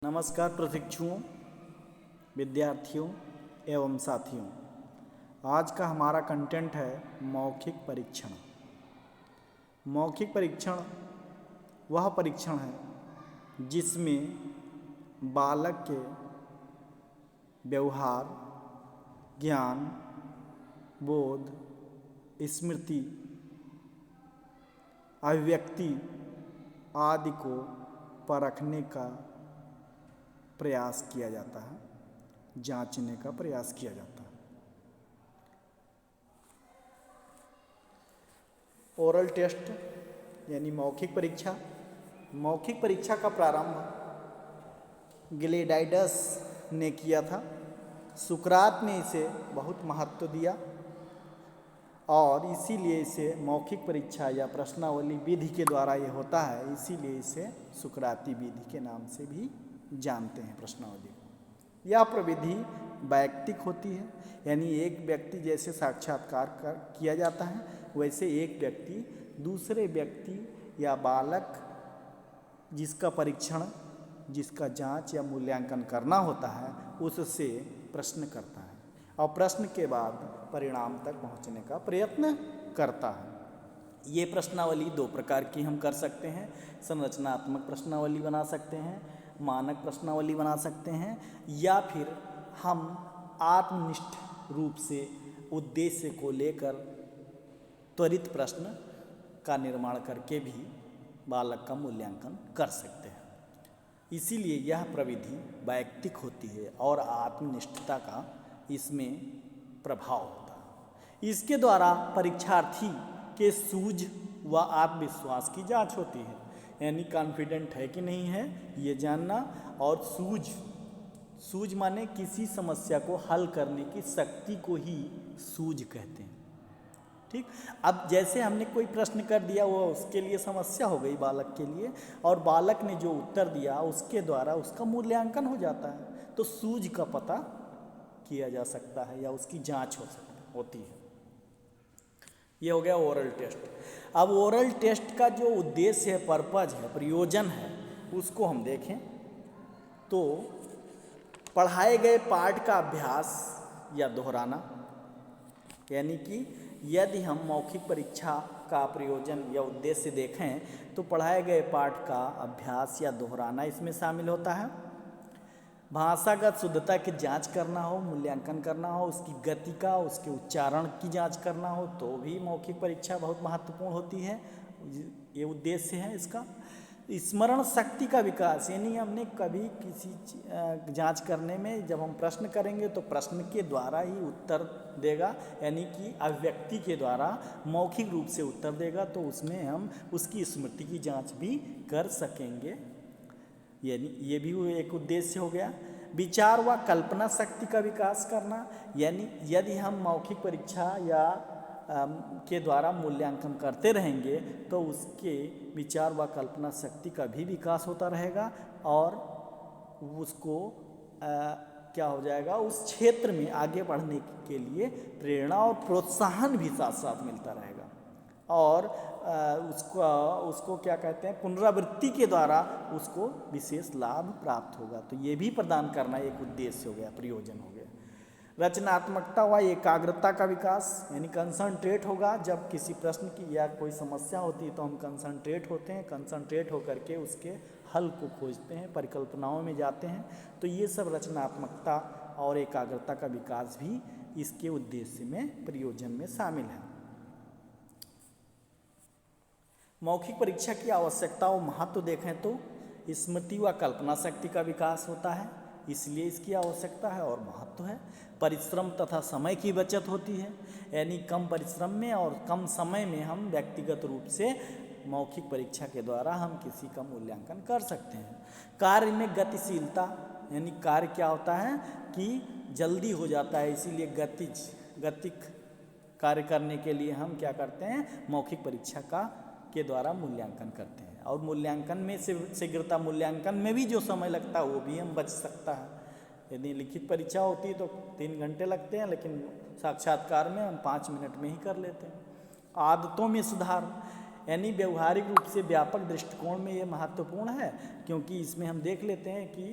नमस्कार प्रशिक्षुओं, विद्यार्थियों एवं साथियों। आज का हमारा कंटेंट है मौखिक परीक्षण। मौखिक परीक्षण वह परीक्षण है जिसमें बालक के व्यवहार, ज्ञान, बोध, स्मृति, अभिव्यक्ति आदि को परखने का प्रयास किया जाता है, जांचने का प्रयास किया जाता है। ओरल टेस्ट यानी मौखिक परीक्षा। मौखिक परीक्षा का प्रारंभ ग्लेडाइडस ने किया था। सुकरात ने इसे बहुत महत्व दिया और इसीलिए इसे मौखिक परीक्षा या प्रश्नावली विधि के द्वारा ये होता है, इसीलिए इसे सुकराती विधि के नाम से भी जानते हैं प्रश्नावली को। यह प्रविधि वैयक्तिक होती है, यानी एक व्यक्ति जैसे साक्षात्कार किया जाता है वैसे एक व्यक्ति दूसरे व्यक्ति या बालक जिसका परीक्षण, जिसका जांच या मूल्यांकन करना होता है उससे प्रश्न करता है और प्रश्न के बाद परिणाम तक पहुंचने का प्रयत्न करता है। ये प्रश्नावली दो प्रकार की हम कर सकते हैं। संरचनात्मक प्रश्नावली बना सकते हैं, मानक प्रश्नावली बना सकते हैं, या फिर हम आत्मनिष्ठ रूप से उद्देश्य को लेकर त्वरित प्रश्न का निर्माण करके भी बालक का मूल्यांकन कर सकते हैं। इसीलिए यह प्रविधि वैयक्तिक होती है और आत्मनिष्ठता का इसमें प्रभाव होता है। इसके द्वारा परीक्षार्थी के सूझ व आत्मविश्वास की जांच होती है, यानी कॉन्फिडेंट है कि नहीं है ये जानना। और सूझ माने किसी समस्या को हल करने की शक्ति को ही सूझ कहते हैं। ठीक, अब जैसे हमने कोई प्रश्न कर दिया, वो उसके लिए समस्या हो गई बालक के लिए, और बालक ने जो उत्तर दिया उसके द्वारा उसका मूल्यांकन हो जाता है, तो सूझ का पता किया जा सकता है या उसकी जांच होती है। ये हो गया ओरल टेस्ट। अब ओरल टेस्ट का जो उद्देश्य है, पर्पज है, प्रयोजन है, उसको हम देखें तो पढ़ाए गए पाठ का अभ्यास या दोहराना, यानी कि यदि हम मौखिक परीक्षा का प्रयोजन या उद्देश्य देखें तो पढ़ाए गए पाठ का अभ्यास या दोहराना इसमें शामिल होता है। भाषागत शुद्धता की जांच करना हो, मूल्यांकन करना हो, उसकी गति का, उसके उच्चारण की जांच करना हो तो भी मौखिक परीक्षा बहुत महत्वपूर्ण होती है। ये उद्देश्य है इसका। स्मरण शक्ति का विकास, यानी हमने कभी किसी जांच करने में जब हम प्रश्न करेंगे तो प्रश्न के द्वारा ही उत्तर देगा, यानी कि अभिव्यक्ति के द्वारा मौखिक रूप से उत्तर देगा, तो उसमें हम उसकी स्मृति की जांच भी कर सकेंगे। यानी ये भी एक उद्देश्य हो गया। विचार व कल्पना शक्ति का विकास करना, यानी यदि हम मौखिक परीक्षा या के द्वारा मूल्यांकन करते रहेंगे तो उसके विचार व कल्पना शक्ति का भी विकास होता रहेगा और उसको क्या हो जाएगा, उस क्षेत्र में आगे बढ़ने के लिए प्रेरणा और प्रोत्साहन भी साथ साथ मिलता रहेगा। और उसको क्या कहते हैं, पुनरावृत्ति के द्वारा उसको विशेष लाभ प्राप्त होगा। तो ये भी प्रदान करना एक उद्देश्य हो गया, प्रयोजन हो गया। रचनात्मकता व एकाग्रता का विकास, यानी कंसंट्रेट होगा। जब किसी प्रश्न की या कोई समस्या होती है तो हम कंसंट्रेट होते हैं, कंसंट्रेट होकर के उसके हल को खोजते हैं, परिकल्पनाओं में जाते हैं। तो ये सब रचनात्मकता और एकाग्रता का विकास भी इसके उद्देश्य में, प्रयोजन में शामिल है। मौखिक परीक्षा की आवश्यकता और महत्व देखें तो स्मृति व कल्पना शक्ति का विकास होता है, इसलिए इसकी आवश्यकता है और महत्व है। परिश्रम तथा समय की बचत होती है, यानी कम परिश्रम में और कम समय में हम व्यक्तिगत रूप से मौखिक परीक्षा के द्वारा हम किसी का मूल्यांकन कर सकते हैं। कार्य में गतिशीलता, यानी कार्य क्या होता है कि जल्दी हो जाता है, इसीलिए गतिक कार्य करने के लिए हम क्या करते हैं, मौखिक परीक्षा के द्वारा मूल्यांकन करते हैं। और मूल्यांकन में शीघ्रता, मूल्यांकन में भी जो समय लगता है वो भी हम बच सकता है। यदि लिखित परीक्षा होती है तो 3 घंटे लगते हैं, लेकिन साक्षात्कार में हम 5 मिनट में ही कर लेते हैं। आदतों में सुधार, यानी व्यवहारिक रूप से व्यापक दृष्टिकोण में ये महत्वपूर्ण है, क्योंकि इसमें हम देख लेते हैं कि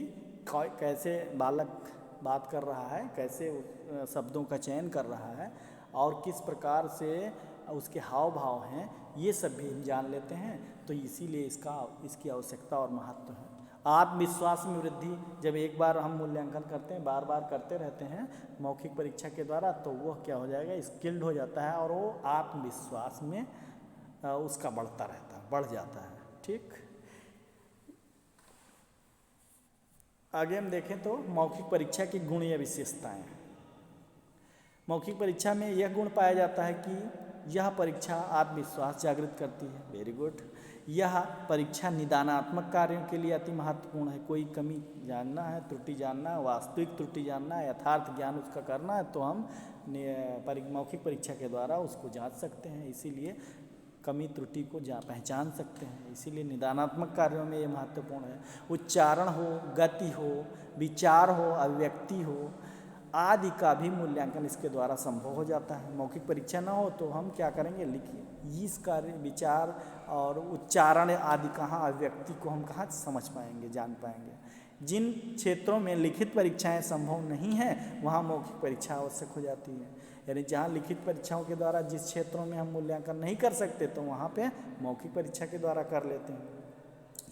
कैसे बालक बात कर रहा है, कैसे शब्दों का चयन कर रहा है और किस प्रकार से उसके हाव भाव हैं, ये सब भी हम जान लेते हैं। तो इसीलिए इसकी आवश्यकता और महत्व है। आत्मविश्वास में वृद्धि, जब एक बार हम मूल्यांकन करते हैं, बार बार करते रहते हैं मौखिक परीक्षा के द्वारा, तो वो क्या हो जाएगा, स्किल्ड हो जाता है और वो आत्मविश्वास में उसका बढ़ जाता है। ठीक, आगे हम देखें तो मौखिक परीक्षा की गुण या विशेषताएं। मौखिक परीक्षा में यह गुण पाया जाता है कि यह परीक्षा आत्मविश्वास जागृत करती है। Very good. यह परीक्षा निदानात्मक कार्यों के लिए अति महत्वपूर्ण है। कोई कमी जानना है, त्रुटि जानना है, वास्तविक त्रुटि जानना है, यथार्थ ज्ञान उसका करना है, तो हम मौखिक परीक्षा के द्वारा उसको जांच सकते हैं। इसीलिए कमी त्रुटि को पहचान सकते हैं। इसीलिए निदानात्मक कार्यों में ये महत्वपूर्ण है। उच्चारण हो, गति हो, विचार हो, अभिव्यक्ति हो आदि का भी मूल्यांकन इसके द्वारा संभव हो जाता है। मौखिक परीक्षा ना हो तो हम क्या करेंगे, लिखिए इस कार्य, विचार और उच्चारण आदि कहाँ, अभिव्यक्ति को हम कहाँ समझ पाएंगे, जान पाएंगे। जिन क्षेत्रों में लिखित परीक्षाएं संभव नहीं हैं वहाँ मौखिक परीक्षा आवश्यक हो जाती है। यानी जहाँ लिखित परीक्षाओं के द्वारा जिस क्षेत्रों में हम मूल्यांकन नहीं कर सकते तो वहाँ पे मौखिक परीक्षा के द्वारा कर लेते हैं।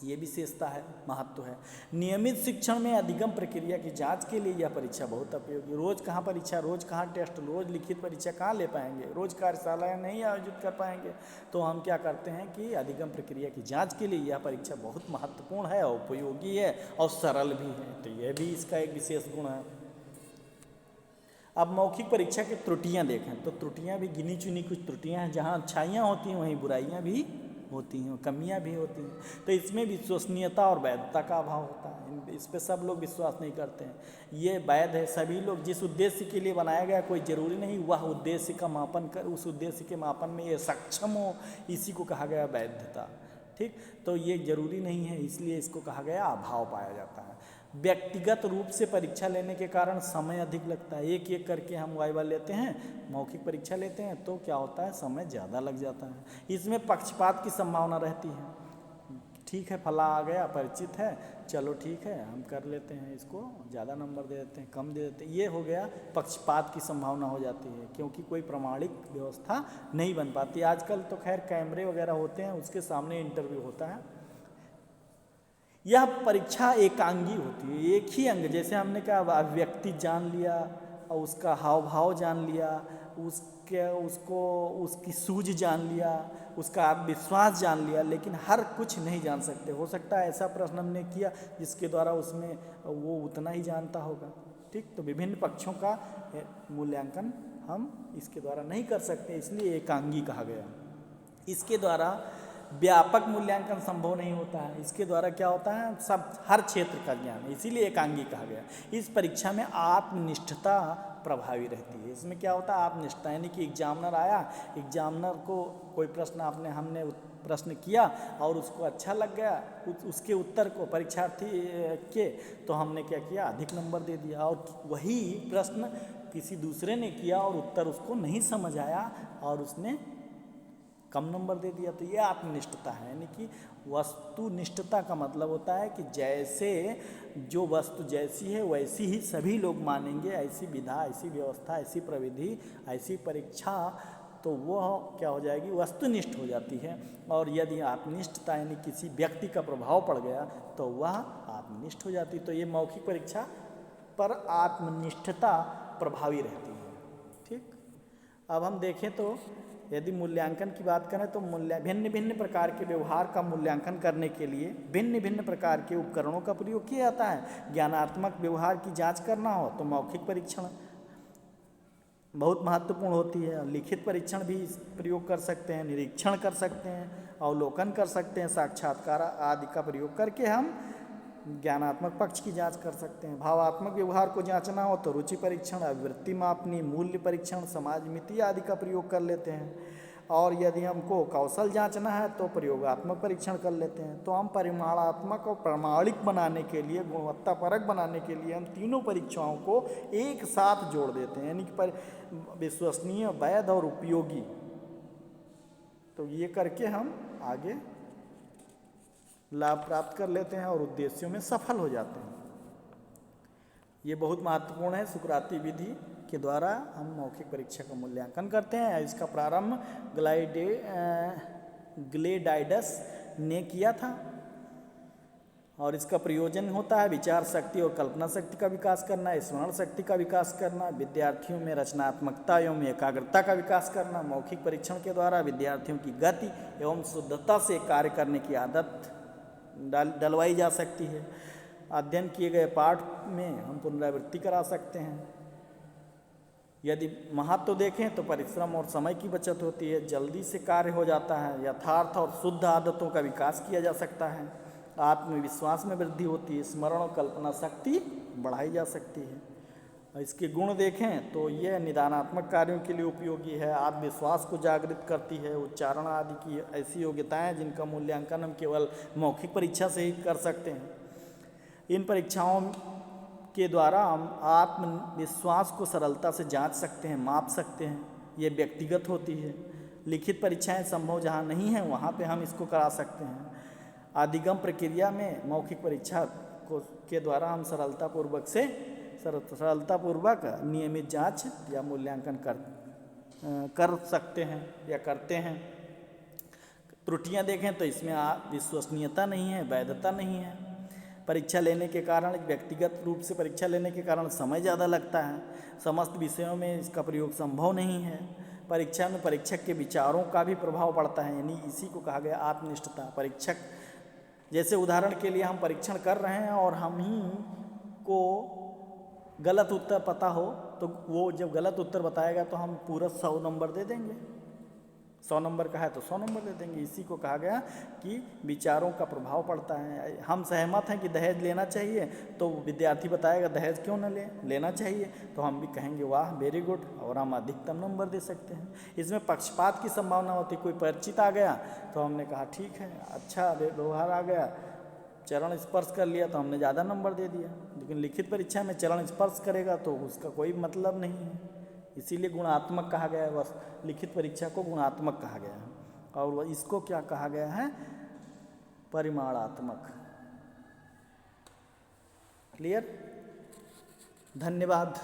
ये विशेषता है, महत्व है। नियमित शिक्षण में अधिगम प्रक्रिया की जांच के लिए यह परीक्षा बहुत उपयोगी। रोज कहाँ परीक्षा, रोज कहाँ टेस्ट, रोज लिखित परीक्षा कहाँ ले पाएंगे, रोज कार्यशालाएं नहीं आयोजित कर पाएंगे। तो हम क्या करते हैं कि अधिगम प्रक्रिया की जांच के लिए यह परीक्षा बहुत महत्वपूर्ण है, उपयोगी है और सरल भी है। तो यह भी इसका एक विशेष गुण है। अब मौखिक परीक्षा की त्रुटियां देखें तो त्रुटियां भी गिनी चुनी कुछ त्रुटियां हैं। जहां अच्छाइयां होती हैं वहीं बुराइयां भी होती हैं, कमियां भी होती हैं। तो इसमें विश्वसनीयता और वैधता का अभाव होता है। इस पे सब लोग विश्वास नहीं करते हैं। ये वैध है, सभी लोग जिस उद्देश्य के लिए बनाया गया, कोई ज़रूरी नहीं वह उद्देश्य का मापन कर, उस उद्देश्य के मापन में ये सक्षम हो, इसी को कहा गया वैधता। ठीक, तो ये जरूरी नहीं है, इसलिए इसको कहा गया अभाव पाया जाता है। व्यक्तिगत रूप से परीक्षा लेने के कारण समय अधिक लगता है। एक एक करके हम वाइवा लेते हैं, मौखिक परीक्षा लेते हैं तो क्या होता है, समय ज़्यादा लग जाता है। इसमें पक्षपात की संभावना रहती है। ठीक है, फला आ गया, परिचित है, चलो ठीक है हम कर लेते हैं, इसको ज़्यादा नंबर दे देते हैं, कम दे देते हैं। ये हो गया, पक्षपात की संभावना हो जाती है, क्योंकि कोई प्रमाणिक व्यवस्था नहीं बन पाती। आजकल तो खैर कैमरे वगैरह होते हैं, उसके सामने इंटरव्यू होता है। यह परीक्षा एकांगी होती है, एक ही अंग, जैसे हमने कहा व्यक्ति जान लिया और उसका हाव भाव जान लिया, उसकी सूझ जान लिया, उसका आत्मविश्वास जान लिया, लेकिन हर कुछ नहीं जान सकते। हो सकता है ऐसा प्रश्न हमने किया जिसके द्वारा उसमें वो उतना ही जानता होगा। ठीक, तो विभिन्न पक्षों का मूल्यांकन हम इसके द्वारा नहीं कर सकते, इसलिए एकांगी कहा गया। इसके द्वारा व्यापक मूल्यांकन संभव नहीं होता है। इसके द्वारा क्या होता है, सब हर क्षेत्र का ज्ञान, इसीलिए एकांगी कहा गया। इस परीक्षा में आत्मनिष्ठता प्रभावी रहती है। इसमें क्या होता है, आत्मनिष्ठता, यानी कि एग्जामिनर आया, एग्जामिनर को कोई प्रश्न हमने प्रश्न किया और उसको अच्छा लग गया, उसके उत्तर को परीक्षार्थी के, तो हमने क्या किया, अधिक नंबर दे दिया। और वही प्रश्न किसी दूसरे ने किया और उत्तर उसको नहीं समझ आया और उसने कम नंबर दे दिया। तो ये आत्मनिष्ठता है, यानी कि वस्तुनिष्ठता का मतलब होता है कि जैसे जो वस्तु जैसी है वैसी ही सभी लोग मानेंगे, ऐसी विधा, ऐसी व्यवस्था, ऐसी प्रविधि, ऐसी परीक्षा, तो वह क्या हो जाएगी, वस्तुनिष्ठ हो जाती है। और यदि आत्मनिष्ठता यानी किसी व्यक्ति का प्रभाव पड़ गया तो वह आत्मनिष्ठ हो जाती। तो ये मौखिक परीक्षा पर आत्मनिष्ठता प्रभावी रहती है। ठीक, अब हम देखें तो यदि मूल्यांकन की बात करें तो भिन्न भिन्न प्रकार के व्यवहार का मूल्यांकन करने के लिए भिन्न भिन्न प्रकार के उपकरणों का प्रयोग किया जाता है। ज्ञानात्मक व्यवहार की जांच करना हो तो मौखिक परीक्षण बहुत महत्वपूर्ण होती है। लिखित परीक्षण भी प्रयोग कर सकते हैं, निरीक्षण कर सकते हैं, अवलोकन कर सकते हैं, साक्षात्कार आदि का प्रयोग करके हम ज्ञानात्मक पक्ष की जांच कर सकते हैं। भावात्मक व्यवहार को जांचना हो तो रुचि परीक्षण, अभिवृत्ति मापनी, मूल्य परीक्षण, समाज मिति आदि का प्रयोग कर लेते हैं। और यदि हमको कौशल जांचना है तो प्रयोगात्मक परीक्षण कर लेते हैं। तो हम परिमाणात्मक और प्रमाणिक बनाने के लिए, गुणवत्तापरक बनाने के लिए हम तीनों परीक्षाओं को एक साथ जोड़ देते हैं, यानी कि विश्वसनीय, वैध और उपयोगी। तो ये करके हम आगे लाभ प्राप्त कर लेते हैं और उद्देश्यों में सफल हो जाते हैं। ये बहुत महत्वपूर्ण है। सुकराती विधि के द्वारा हम मौखिक परीक्षा का मूल्यांकन करते हैं। इसका प्रारंभ ग्लेडाइडस ने किया था और इसका प्रयोजन होता है विचार शक्ति और कल्पना शक्ति का विकास करना, स्मरण शक्ति का विकास करना, विद्यार्थियों में रचनात्मकता एवं एकाग्रता का विकास करना। मौखिक परीक्षण के द्वारा विद्यार्थियों की गति एवं शुद्धता से कार्य करने की आदत डलवाई जा सकती है। अध्ययन किए गए पाठ में हम पुनरावृत्ति करा सकते हैं। यदि महत्व देखें तो परिश्रम और समय की बचत होती है, जल्दी से कार्य हो जाता है, यथार्थ और शुद्ध आदतों का विकास किया जा सकता है, आत्मविश्वास में वृद्धि होती है, स्मरण और कल्पना शक्ति बढ़ाई जा सकती है। इसके गुण देखें तो यह निदानात्मक कार्यों के लिए उपयोगी है, आत्मविश्वास को जागृत करती है, उच्चारण आदि की ऐसी योग्यताएं जिनका मूल्यांकन हम केवल मौखिक परीक्षा से ही कर सकते हैं। इन परीक्षाओं के द्वारा हम आत्मविश्वास को सरलता से जांच सकते हैं, माप सकते हैं। ये व्यक्तिगत होती है। लिखित परीक्षाएं संभव जहां नहीं है वहां पे हम इसको करा सकते हैं। अधिगम प्रक्रिया में मौखिक परीक्षा के द्वारा हम सरलतापूर्वक नियमित जांच या मूल्यांकन कर सकते हैं या करते हैं। त्रुटियां देखें तो इसमें विश्वसनीयता नहीं है, वैधता नहीं है। परीक्षा लेने के कारण, व्यक्तिगत रूप से परीक्षा लेने के कारण समय ज़्यादा लगता है। समस्त विषयों में इसका प्रयोग संभव नहीं है। परीक्षा में परीक्षक के विचारों का भी प्रभाव पड़ता है, यानी इसी को कहा गया आत्मनिष्ठता। परीक्षक जैसे उदाहरण के लिए हम परीक्षण कर रहे हैं और हम ही को गलत उत्तर पता हो तो वो जब गलत उत्तर बताएगा तो हम पूरा 100 नंबर दे देंगे। 100 नंबर का है तो 100 नंबर दे देंगे। इसी को कहा गया कि विचारों का प्रभाव पड़ता है। हम सहमत हैं कि दहेज लेना चाहिए तो विद्यार्थी बताएगा दहेज क्यों न लेना चाहिए, तो हम भी कहेंगे वाह वेरी गुड, और हम अधिकतम नंबर दे सकते हैं। इसमें पक्षपात की संभावना होती। कोई परिचित आ गया तो हमने कहा ठीक है, अच्छा व्यवहार आ गया, चरण स्पर्श कर लिया तो हमने ज़्यादा नंबर दे दिया। लेकिन लिखित परीक्षा में चरण स्पर्श करेगा तो उसका कोई मतलब नहीं है। इसीलिए गुणात्मक कहा गया है। बस लिखित परीक्षा को गुणात्मक कहा गया है और इसको क्या कहा गया है, परिमाणात्मक। क्लियर? धन्यवाद।